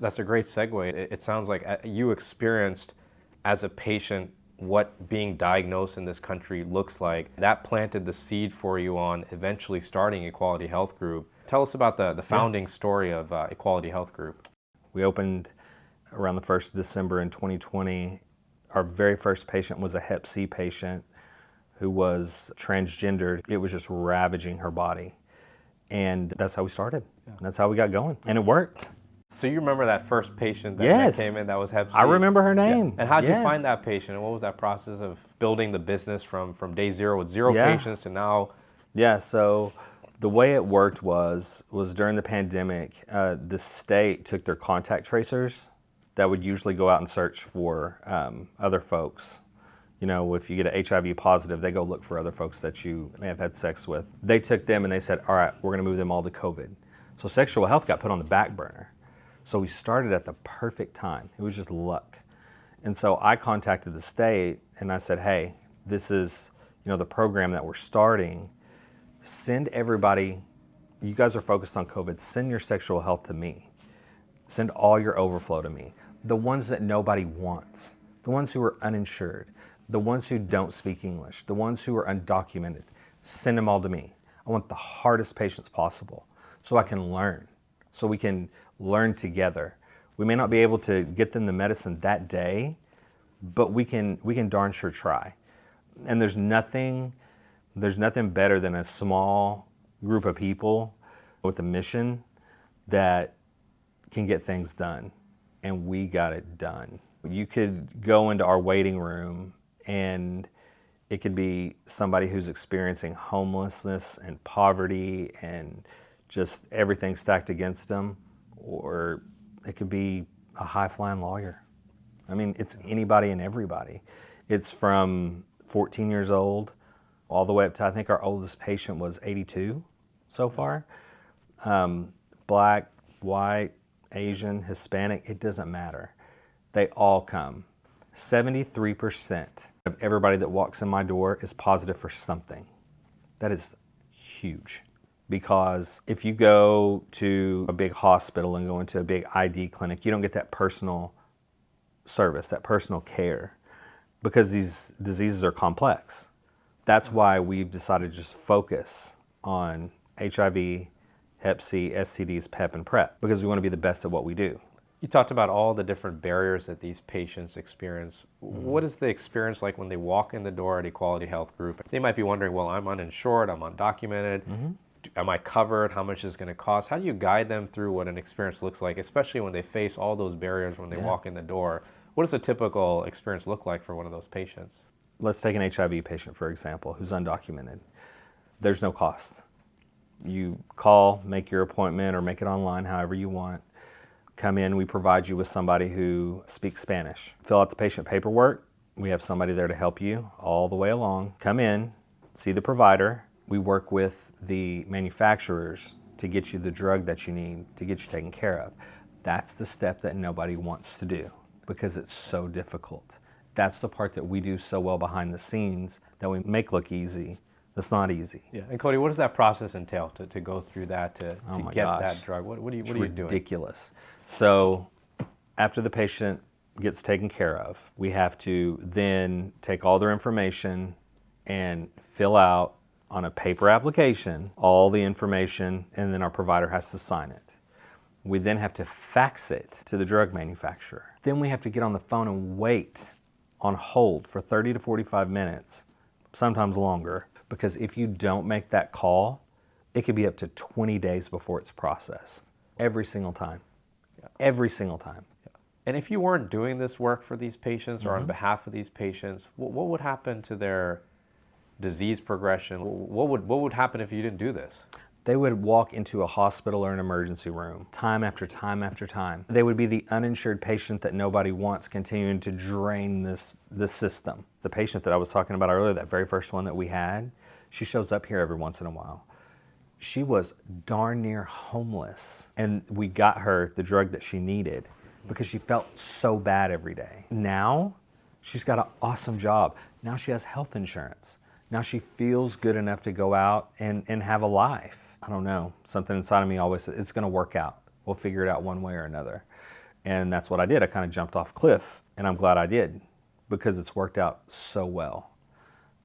That's a great segue. It sounds like you experienced as a patient what being diagnosed in this country looks like. That planted the seed for you on eventually starting Equality Health Group. Tell us about the founding story of Equality Health Group. We opened around the 1st of December in 2020. Our very first patient was a Hep C patient who was transgendered. It was just ravaging her body. And that's how we started. Yeah. That's how we got going. And it worked. So you remember that first patient that, yes. that came in that was Hep C? I remember her name. Yeah. And how did yes. you find that patient? And what was that process of building the business from day zero with zero patients to now? Yeah, so the way it worked was during the pandemic, the state took their contact tracers that would usually go out and search for other folks. You know, if you get an HIV positive, they go look for other folks that you may have had sex with. They took them and they said, all right, we're gonna move them all to COVID. So sexual health got put on the back burner. So we started at the perfect time. It was just luck. And so I contacted the state and I said, hey, this is, you know, the program that we're starting. Send everybody, you guys are focused on COVID, send your sexual health to me. Send all your overflow to me. The ones that nobody wants, the ones who are uninsured, the ones who don't speak English, the ones who are undocumented, send them all to me. I want the hardest patients possible so I can learn, so we can learn together. We may not be able to get them the medicine that day, but we can darn sure try. And there's nothing better than a small group of people with a mission that can get things done. And we got it done. You could go into our waiting room and it could be somebody who's experiencing homelessness and poverty and just everything stacked against them, or it could be a high-flying lawyer. I mean, it's anybody and everybody. It's from 14 years old all the way up to, I think our oldest patient was 82 so far. Black, white, Asian, Hispanic, it doesn't matter. They all come. 73% of everybody that walks in my door is positive for something. That is huge. Because if you go to a big hospital and go into a big ID clinic, you don't get that personal service, that personal care, because these diseases are complex. That's why we've decided to just focus on HIV, Hep C, STDs, PEP, and PrEP, because we want to be the best at what we do. You talked about all the different barriers that these patients experience. Mm-hmm. What is the experience like when they walk in the door at Equality Health Group? They might be wondering, well, I'm uninsured, I'm undocumented. Mm-hmm. Am I covered? How much is it going to cost? How do you guide them through what an experience looks like, especially when they face all those barriers when they walk in the door? What does a typical experience look like for one of those patients? Let's take an HIV patient, for example, who's undocumented. There's no cost. You call, make your appointment, or make it online, however you want. Come in, we provide you with somebody who speaks Spanish. Fill out the patient paperwork. We have somebody there to help you all the way along. Come in, see the provider. We work with the manufacturers to get you the drug that you need to get you taken care of. That's the step that nobody wants to do because it's so difficult. That's the part that we do so well behind the scenes that we make look easy. That's not easy. Yeah. And Cody, what does that process entail to go through that to get that drug? What are you doing? Ridiculous. So after the patient gets taken care of, we have to then take all their information and fill out on a paper application all the information, and then our provider has to sign it. We then have to fax it to the drug manufacturer. Then we have to get on the phone and wait on hold for 30 to 45 minutes, sometimes longer, because if you don't make that call, it could be up to 20 days before it's processed. Every single time. Yeah. Every single time. Yeah. And if you weren't doing this work for these patients or on behalf of these patients, what would happen to their disease progression? What would happen if you didn't do this? They would walk into a hospital or an emergency room time after time after time. They would be the uninsured patient that nobody wants, continuing to drain this system. The patient that I was talking about earlier, that very first one that we had, she shows up here every once in a while. She was darn near homeless, and we got her the drug that she needed because she felt so bad every day. Now, she's got an awesome job. Now she has health insurance. Now she feels good enough to go out and have a life. I don't know, something inside of me always says, it's gonna work out. We'll figure it out one way or another. And that's what I did. I kind of jumped off a cliff, and I'm glad I did because it's worked out so well.